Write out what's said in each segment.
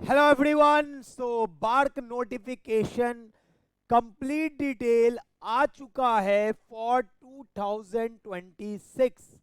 Hello everyone. So BARC notification complete detail आ चुका है for 2026।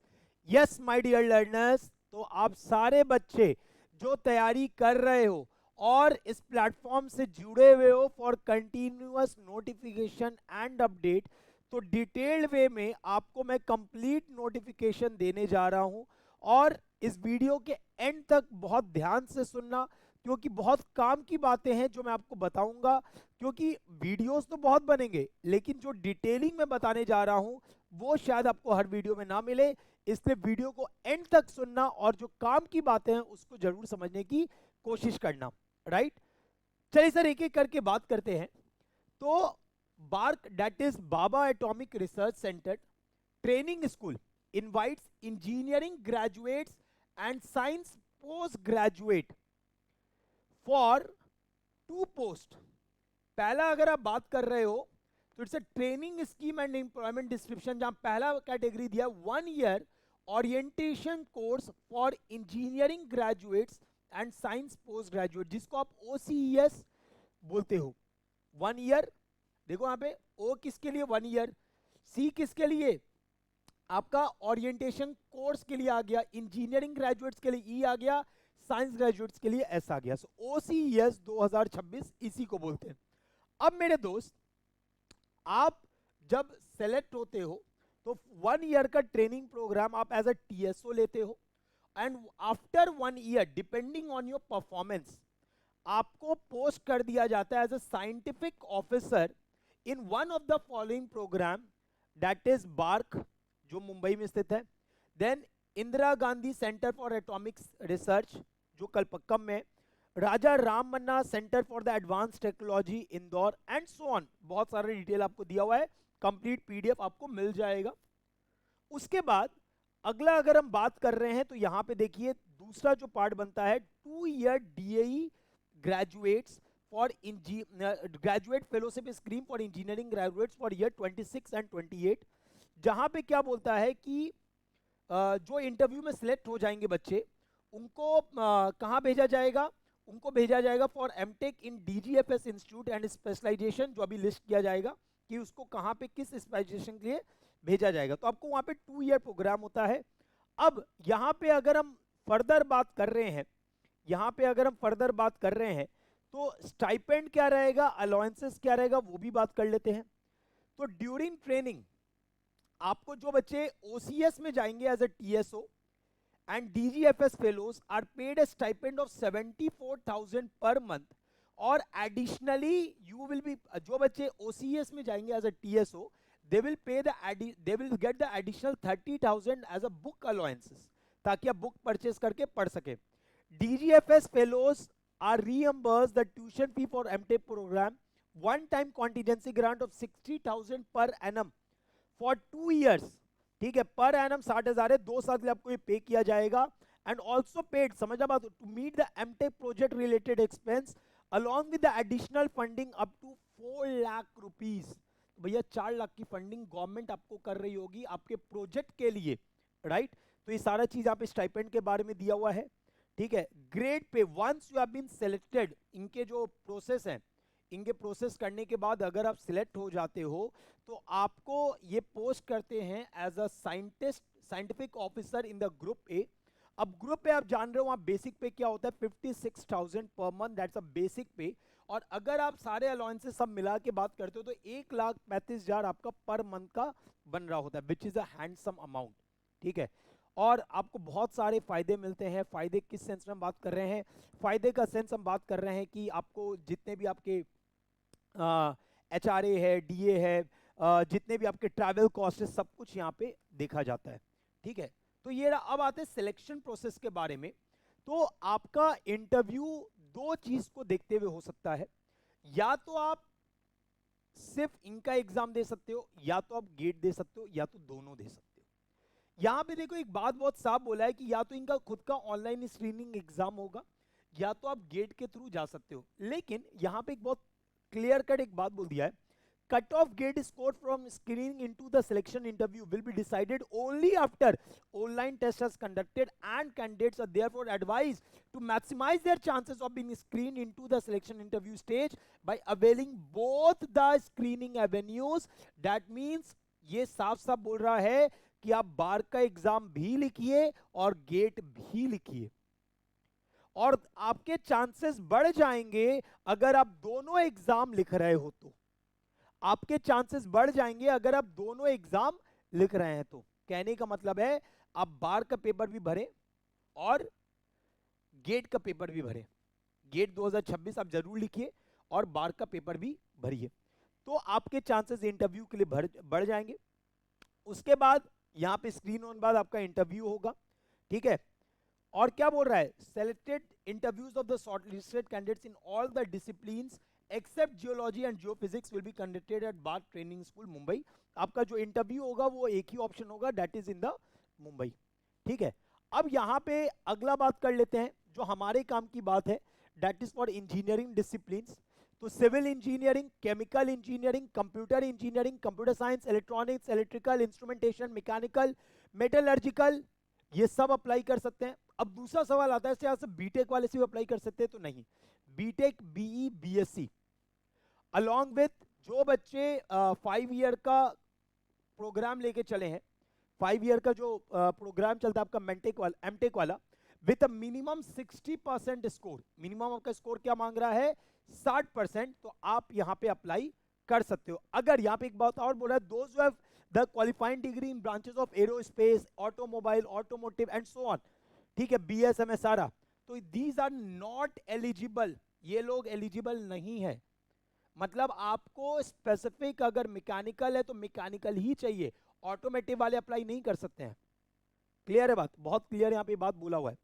Yes my dear learners, तो आप सारे बच्चे जो तैयारी कर रहे हो और इस प्लेटफॉर्म से जुड़े हुए हो for continuous notification and update, तो डिटेल्ड वे में आपको मैं कंप्लीट नोटिफिकेशन देने जा रहा हूं। और इस वीडियो के एंड तक बहुत ध्यान से सुनना, क्योंकि बहुत काम की बातें हैं जो मैं आपको बताऊंगा। क्योंकि वीडियोस तो बहुत बनेंगे, लेकिन जो डिटेलिंग में बताने जा रहा हूं वो शायद आपको हर वीडियो में ना मिले। इसलिए वीडियो को एंड तक सुनना और जो काम की बातें हैं उसको जरूर समझने की कोशिश करना। राइट, चलिए सर एक एक करके बात करते हैं। तो BARC, that is Bhabha atomic research centre training school, invites engineering graduates and science post graduate for 2 post. पहला अगर आप बात कर रहे हो तो it's a training scheme and employment description, जहां पहला कैटेगरी दिया 1 year orientation course for engineering graduates and science post graduate, जिसको आप OCES बोलते हो। 1 ईयर, देखो यहाँ पे ओ किसके लिए 1 ईयर, सी किसके लिए, आपका ओरिएंटेशन कोर्स के लिए आ गया, इंजीनियरिंग ग्रेजुएट्स के लिए ई आ गया, साइंस ग्रेजुएट्स के लिए एस आ गया। सो OCES 2026 इसी को बोलते हैं। अब मेरे दोस्त, आप जब सेलेक्ट होते हो तो 1 ईयर का ट्रेनिंग प्रोग्राम आप एज अ TSO लेते हो, and after 1 year depending on your performance आपको पोस्ट कर दिया जाता है as a scientific officer in one of the following programme, that is BARC जो मुंबई में स्थित है, then Indira Gandhi centre for atomics research जो कलपक्कम में, Raja Ramanna centre for the advance technology Indore, and so on. बहुत सारे डिटेल आपको दिया हुआ है, कंप्लीट PDF आपको मिल जाएगा। उसके बाद अगला अगर हम बात कर रहे हैं तो यहां पे देखिए दूसरा जो पार्ट बनता है 2 year DAE graduates for graduate fellowship scheme for engineering graduates for year 26 and 28, जहां पे क्या बोलता है कि जो इंटरव्यू में सिलेक्ट हो जाएंगे बच्चे उनको कहाँ भेजा जाएगा, उनको भेजा जाएगा for MTech in DGFS institute and specialisation, जो अभी लिस्ट किया जाएगा कि उसको कहाँ पे किस स्पेशलाइजेशन के लिए भेजा जाएगा। तो आपको वहाँ पे 2 ईयर प्रोग्राम होता है। अब यहाँ पे अगर हम फर्दर बात कर रहे हैं, यहाँ पे अगर हम फर्दर बात कर रहे हैं तो स्टाइपेंड क्या रहेगा, अलाउंसेस क्या रहेगा, वो भी बात कर लेते हैं। तो ड्यूरिंग ट्रेनिंग आपको जो बच्चे OCS में जाएंगे as a TSO and DGFS fellows are paid a stipend of 74,000 per month, और additionally you will be, जो बच्चे OCS में जाएंगे as a TSO, they will pay they will get the additional 30,000 as a book allowances, ताकि आप book purchase करके पढ़ सके। DGFS fellows are reimbursed the tuition fee for MTech program, one time contingency grant of 60,000 per annum for 2 years। ठीक है, per annum 60,000 है, 2 साल के लिए आपको ये पे किया जाएगा। एंड ऑल्सो पेड, समझना बात, to meet the MTech project related expense along with the additional funding up to 4 lakh rupees. भैया 4 लाख की फंडिंग गवर्नमेंट आपको कर रही होगी आपके प्रोजेक्ट के लिए। राइट, तो ये सारा चीज यहाँ पे स्टाइपेंड के बारे में दिया हुआ है। ठीक है, grade pay once you have been selected, इनके जो प्रोसेस हैं, इनके प्रोसेस करने के बाद अगर आप सिलेक्ट हो जाते हो तो आपको ये पोस्ट करते हैं as a scientist, scientific officer in the group A. अब ग्रुप पे आप जान रहे हो वहां बेसिक पे क्या होता है, 56,000 per month, that's a basic पे। और अगर आप सारे अलाउंसेस सब मिला के बात करते हो तो 1,35,000 आपका पर मंथ का बन रहा होता है, which is a handsome amount. ठीक है, और आपको बहुत सारे फायदे मिलते हैं। फायदे किस सेंस में हम बात कर रहे हैं, फायदे का सेंस हम बात कर रहे हैं कि आपको जितने भी आपके HRA है, DA है, जितने भी आपके ट्रैवल कॉस्ट है, सब कुछ यहाँ पे देखा जाता है। ठीक है, तो ये अब आते हैं सिलेक्शन प्रोसेस के बारे में। तो आपका इंटरव्यू 2 चीज को देखते हुए हो सकता है, या तो आप सिर्फ इनका एग्जाम दे सकते हो, या तो आप गेट दे सकते हो, या तो दोनों दे सकते हो। यहां पे देखो एक बात बहुत साफ बोला है कि या तो इनका खुद का ऑनलाइन स्क्रीनिंग एग्जाम होगा, या तो आप गेट के थ्रू जा सकते हो। लेकिन यहां पे एक बहुत क्लियर कट एक बात बोल दिया है, Cut-off gate score from screening into the selection interview will be decided only after online test is conducted, and candidates are therefore advised to maximize their chances of being screened into the selection interview stage by availing both the screening avenues. That means ये साफ साफ बोल रहा है कि आप बार का exam भी लिखिए और गेट भी लिखिए, और आपके चांसेस बढ़ जाएंगे अगर आप दोनों एग्जाम लिख रहे हो तो। आपके चांसेस बढ़ जाएंगे अगर आप दोनों एग्जाम लिख रहे हैं तो। कहने का मतलब है आप बार का पेपर भी भरें और गेट का पेपर भी भरें। गेट 2026 आप जरूर लिखिए और बार का पेपर भी भरिए, तो आपके चांसेस इंटरव्यू के लिए बढ़ जाएंगे। उसके बाद यहां पे स्क्रीन ऑन बाद आपका इंटरव्यू होगा, ठीक है। और क्या बोल रहा है, selected interviews of the shortlisted candidates in all the disciplines except geology and geophysics will be conducted at BARC training school Mumbai. आपका जो इंटरव्यू होगा वो एक ही ऑप्शन होगा, that is in the Mumbai, ठीक है। अब यहां पे अगला बात कर लेते हैं जो हमारे काम की बात है, that is for engineering disciplines. तो civil engineering, chemical engineering, computer engineering, computer science, electronics, electrical, instrumentation, mechanical, metallurgical, ये सब अप्लाई कर सकते हैं। अब दूसरा सवाल आता है यहाँ से बीटेक वाले से भी अप्लाई कर सकते हैं, तो नहीं। BTech, BE, BSc along with जो बच्चे 5 ईयर का प्रोग्राम लेके चले हैं, 5 ईयर का जो प्रोग्राम चलता है आपका एमटेक वाला, with a minimum 60% score. Minimum आपका स्कोर क्या मांग रहा है, 60%, तो आप यहां पे अप्लाई कर सकते हो। अगर यहां पे एक बात और बोला, those who have the qualifying degree in branches of aerospace, automobile, automotive and so on, ठीक है, बीएसएमएस सारा, तो दीज आर नॉट एलिजिबल, ये लोग एलिजिबल नहीं है। मतलब आपको स्पेसिफिक अगर मैकेनिकल है तो मैकेनिकल ही चाहिए, ऑटोमेटिव वाले अप्लाई नहीं कर सकते हैं। क्लियर है बात, बहुत क्लियर यहाँ पे बात बोला हुआ है।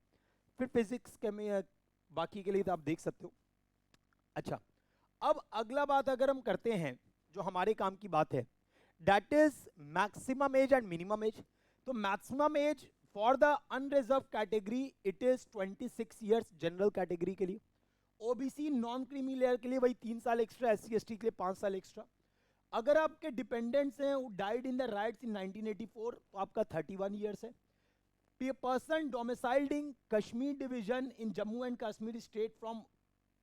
फिर फिजिक्स के बाकी के लिए तो आप देख सकते हो। अच्छा, अब अगला बात अगर हम करते हैं जो हमारे काम की बात है, that is maximum age and minimum age. तो maximum age for the unreserved category it is 26 years general category के लिए, ओबीसी नॉन क्रीमी लेयर के लिए वही 3 साल एक्स्ट्रा, एससी एसटी के लिए 5 साल एक्स्ट्रा। अगर आपके डिपेंडेंट्स हैं वो डाइड इन द राइट्स इन 1984 तो आपका 31 ईयर्स है। Person domiciled in Kashmir division in Jammu and Kashmir state from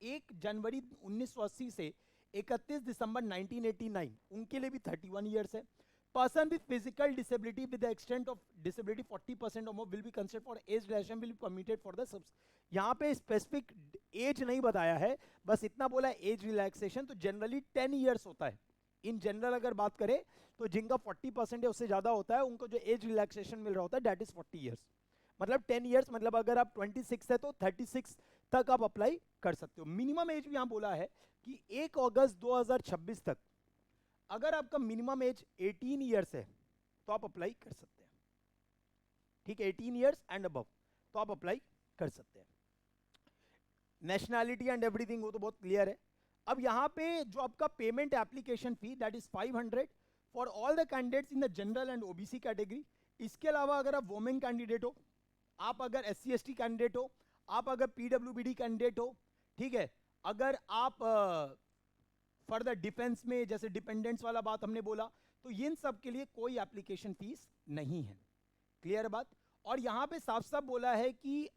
1 जनवरी 1980 से 31 दिसंबर 1989, उनके लिए भी 31 ईयर्स है। Person with physical disability with the extent of disability 40% और more will be considered for age relaxation, will be permitted for the subs. यहाँ पे specific as नहीं बताया है, बस इतना बोला है एज रिलैक्सेशन, तो जनरली 10 ईयर्स होता है। इन जनरल अगर बात करें तो जिनका 40% है उससे ज्यादा होता है, उनको जो एज रिलैक्सेशन मिल रहा होता है दैट इज 40 ईयर्स। मतलब 10 ईयर्स, मतलब अगर आप 26 है तो 36 तक आप अप्लाई कर सकते हो। मिनिमम एज भी यहां बोला है कि 1 अगस्त 2026 तक अगर आपका मिनिमम एज 18 ईयर्स है तो आप अप्लाई कर सकते हैं, ठीक है, 18 ईयर्स एंड अबव तो आप अप्लाई कर सकते हैं। नेशनैलिटी एंड एवरीथिंग वो तो बहुत क्लियर है। अब यहां पे जो आपका payment application fee that is 500 for all the candidates in the general and OBC category. इसके अलावा अगर आप वुमेन कैंडिडेट हो, आप अगर एससी एसटी कैंडिडेट हो, आप अगर पीडब्ल्यूबीडी कैंडिडेट हो, ठीक है, अगर आप फर्दर डिफेंस में जैसे डिपेंडेंट्स वाला बात हमने बोला, तो इन सब के लिए कोई एप्लीकेशन फीस नहीं है। क्लियर बात। और यहां पे साफ साफ बोला है कि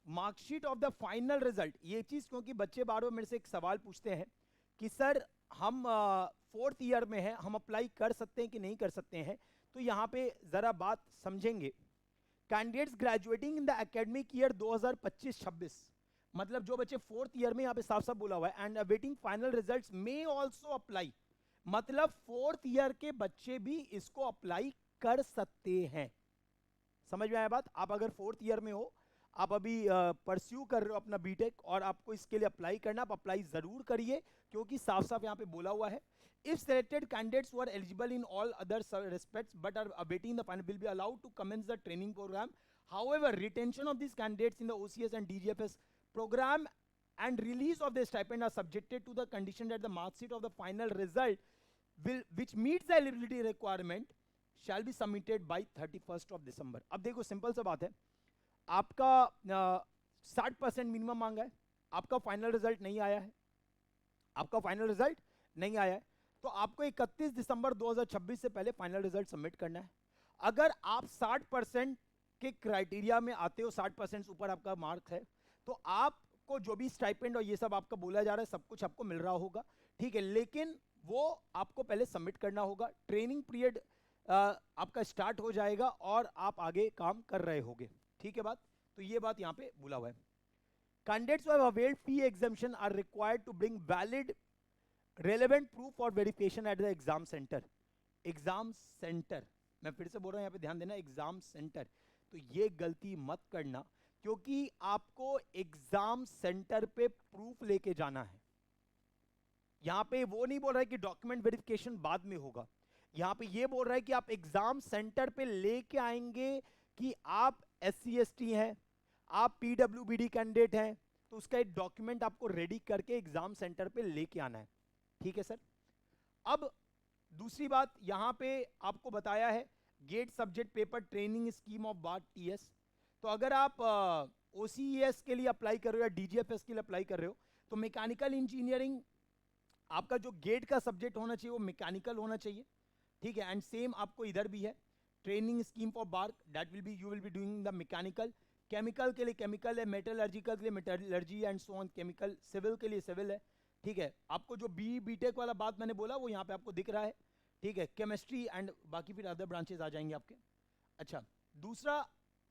marksheet of the final result, ये चीज क्योंकि बच्चे बार बार मेरे से एक सवाल पूछते हैं कि सर हम 4th ईयर में है, हम अप्लाई कर सकते हैं कि नहीं कर सकते हैं, तो यहां पे जरा बात समझेंगे। Candidates graduating in the academic year 2025-26, मतलब जो बच्चे 4th ईयर में, यहां पे साफ साफ बोला हुआ है, and awaiting final results may also apply, मतलब 4th ईयर के बच्चे भी इसको अप्लाई कर सकते हैं। समझ में आया बात। आप अगर 4th ईयर में हो, आप अभी परस्यू कर रहे हो अपना बीटेक और आपको इसके लिए अप्लाई करना, आप अप्लाई जरूर करिए क्योंकि साफ साफ यहां पे बोला हुआ है, if selected candidates who are eligible in all other respects but are awaiting the final will be allowed to commence the training program. However, retention of these candidates in the OCS and DGFS program and release of their stipend are subjected to the condition that the mark sheet of the final result will, which meets the eligibility requirement, shall be submitted by 31st of December. अब देखो simple सा बात है, आपका 60% minimum मांगा है, आपका final result नहीं आया है, आपका फाइनल रिजल्ट नहीं आया है, तो आपको 31 दिसंबर 2026 से पहले फाइनल रिजल्ट सबमिट करना है। अगर आप 60% के क्राइटेरिया में आते हो, 60% ऊपर आपका मार्क है, तो आपको जो भी स्टाइपेंड और ये सब आपका बोला जा रहा है सब कुछ आपको मिल रहा होगा, ठीक है। लेकिन वो आपको पहले सबमिट करना होगा, ट्रेनिंग पीरियड आपका स्टार्ट हो जाएगा और आप आगे काम कर रहे होगे, ठीक है बात। तो ये बात यहाँ पे बोला हुआ है। Candidates who have availed fee exemption are required to bring valid relevant proof for verification at the exam center. Exam centre, मैं फिर से बोल रहा हूं, यहाँ पे ध्यान देना, एग्जाम सेंटर। तो ये गलती मत करना, क्योंकि आपको एग्जाम सेंटर पे प्रूफ लेके जाना है। यहां पे वो नहीं बोल रहा है कि डॉक्यूमेंट वेरिफिकेशन बाद में होगा, यहां पे ये बोल रहा है कि आप एग्जाम सेंटर पे लेके आएंगे कि आप SC/ST हैं, आप PWBD कैंडिडेट हैं, तो उसका एक डॉक्यूमेंट आपको रेडी करके एग्जाम सेंटर पे लेके आना है, ठीक है सर। अब दूसरी बात यहां पे आपको बताया है, GATE subject paper training scheme of BARC TS। तो अगर आप OCES के लिए अप्लाई कर रहे हो या DGFS के लिए अप्लाई कर रहे हो, तो मैकेनिकल इंजीनियरिंग आपका जो गेट का सब्जेक्ट होना चाहिए वो मैकेनिकल होना चाहिए, ठीक है। एंड सेम आपको इधर भी है, training scheme for BARC, that will be you will be doing the mechanical. Chemical के लिए केमिकल है, मेटलर्जिकल के लिए metallurgy and so on chemical, civil के लिए सिविल है, ठीक है। आपको जो BTech वाला बात मैंने बोला वो यहाँ पे आपको दिख रहा है, ठीक है। केमिस्ट्री एंड बाकी फिर अदर ब्रांचेस आ जाएंगे आपके। अच्छा, दूसरा,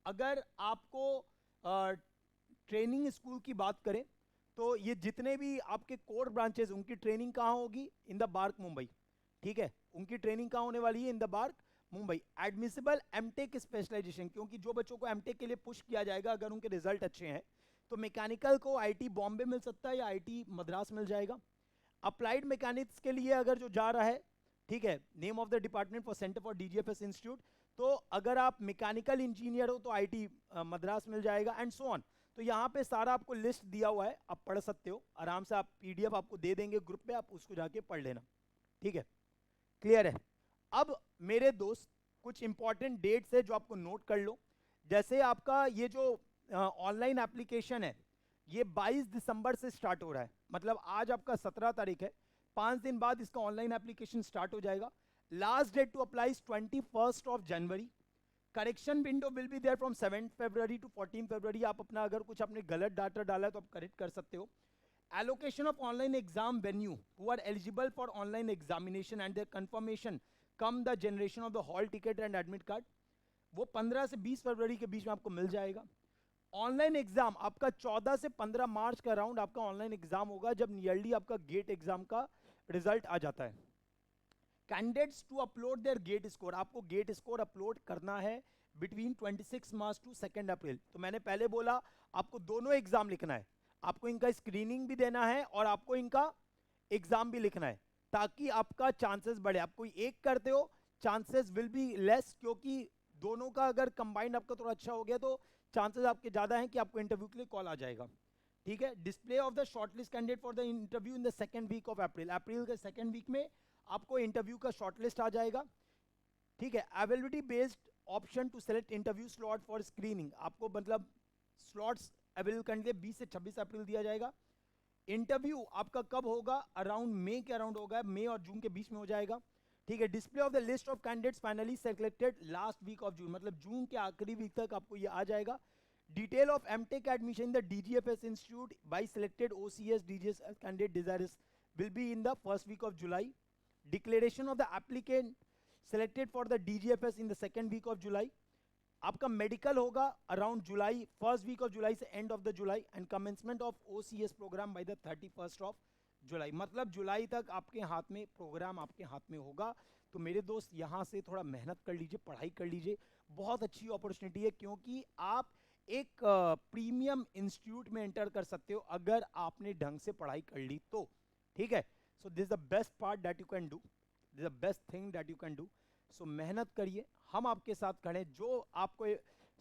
अगर आपको ट्रेनिंग स्कूल की बात करें, तो ये जितने भी आपके कोर ब्रांचेस उनकी ट्रेनिंग कहाँ होगी? इन द बार्क मुंबई, ठीक है। उनकी ट्रेनिंग कहाँ होने वाली है? In the BARC Mumbai. Admissible MTech specialisation, क्योंकि जो बच्चों को एमटेक के लिए पुश किया जाएगा अगर उनके रिजल्ट अच्छे हैं, तो मैकेनिकल को IIT बॉम्बे मिल सकता है या IIT मद्रास मिल जाएगा। अप्लाइड मैकेनिक्स के लिए अगर जो जा रहा है, ठीक है, name of the department for centre for DGFS institute, तो अगर आप मैकेनिकल इंजीनियर हो तो IIT मद्रास मिल जाएगा एंड सो ऑन। तो यहाँ पे सारा आपको लिस्ट दिया हुआ है, आप पढ़ सकते हो आराम से, आप PDF आपको दे देंगे ग्रुप पे, आप उसको जाके पढ़ लेना, ठीक है, क्लियर है। अब मेरे दोस्त कुछ इंपॉर्टेंट डेट्स है जो आपको नोट कर लो। जैसे आपका ये जो ऑनलाइन एप्लीकेशन है ये 22 दिसंबर से स्टार्ट हो रहा है, मतलब आज आपका 17 तारीख है, 5 दिन बाद इसका ऑनलाइन एप्लीकेशन स्टार्ट हो जाएगा। Last date to apply 21 of January. Correction window will be there from 7 February to 14 February. आप अपना अगर कुछ आपने गलत डाटा डाला है तो आप करेक्ट कर सकते हो। Allocation of online exam venue who are eligible for online examination and their confirmation come the generation of the hall ticket and admit card, वो 15 से 20 फरवरी के बीच में आपको मिल जाएगा। ऑनलाइन एग्जाम आपका 14 से 15 मार्च का राउंड आपका ऑनलाइन एग्जाम होगा, जब नियरली आपका गेट एग्जाम का रिजल्ट आ जाता है। Candidates to upload their GATE score, आपको गेट स्कोर अपलोड करना है बिटवीन 26 मार्च टू 2 अप्रैल। तो मैंने पहले बोला आपको दोनों एग्जाम लिखना है, आपको इनका स्क्रीनिंग भी देना है और आपको इनका एग्जाम भी लिखना है, ताकि आपका चांसेस बढ़े। आप कोई एक करते हो चांसेस विल बी लेस, क्योंकि दोनों का अगर कंबाइंड आपका थोड़ा अच्छा हो गया तो चांसेस आपके ज्यादा हैं कि आपको इंटरव्यू के लिए कॉल आ जाएगा, ठीक है। Display of the shortlist candidate for the interview in the second week of April, April के सेकंड वीक में आपको इंटरव्यू का शॉर्टलिस्ट आ जाएगा, ठीक है। Availability based option to select interview slot for screening, आपको मतलब स्लॉट्स अवेलेबल करने के लिए 20 से 26 अप्रैल दिया जाएगा। इंटरव्यू आपका कब होगा? अराउंड मई के अराउंड होगा, मई और जून के बीच में हो जाएगा, ठीक है। Display of the list of candidates finally selected last week of June, मतलब जून के आखिरी वीक तक आपको ये आ जाएगा। Detail of MTech admission in the DGFS institute by selected OCS DGFS candidate desires will be in the first week of July. Declaration of the applicant selected for the DGFS in the second week of July। आपका medical होगा around July, first week of July से end of the July, and commencement of OCS programme by the 31 of July, मतलब जुलाई तक आपके हाथ में programme आपके हाथ में होगा। तो मेरे दोस्त यहाँ से थोड़ा मेहनत कर लीजिए, पढ़ाई कर लीजिए, बहुत अच्छी अपॉर्चुनिटी है, क्योंकि आप एक प्रीमियम इंस्टीट्यूट में एंटर कर सकते हो अगर आपने ढंग से पढ़ाई कर ली तो, ठीक है। So this the best part that you can do, this the best thing that you can do. So मेहनत करिए, हम आपके साथ खड़े हैं, जो आपको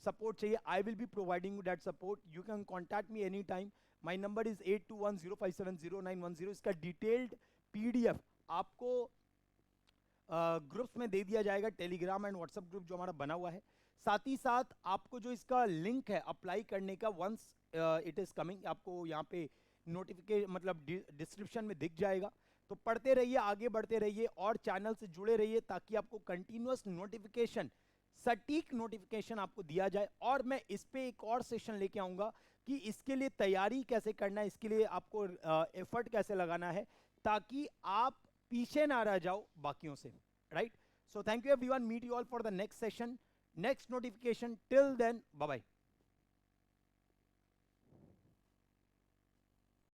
सपोर्ट चाहिए I will be providing you that support. You can contact me any time, my number is 8210570910। इसका डिटेल्ड PDF आपको ग्रुप्स में दे दिया जाएगा, टेलीग्राम एंड व्हाट्सएप ग्रुप जो हमारा बना हुआ है। साथ ही साथ आपको जो इसका लिंक है अप्लाई करने का, वंस इट इज कमिंग, आपको यहाँ पे नोटिफिकेशन मतलब डिस्क्रिप्शन में दिख जाएगा। तो पढ़ते रहिए, आगे बढ़ते रहिए और चैनल से जुड़े रहिए ताकि आपको कंटिन्यूअस नोटिफिकेशन, सटीक नोटिफिकेशन आपको दिया जाए। और मैं इस पे एक और सेशन लेके आऊंगा कि इसके लिए तैयारी कैसे करना है, इसके लिए आपको एफर्ट कैसे लगाना है ताकि आप पीछे ना रह जाओ बाकियों से, right? So thank you everyone, meet you all for the next session, next notification. Till then, bye bye.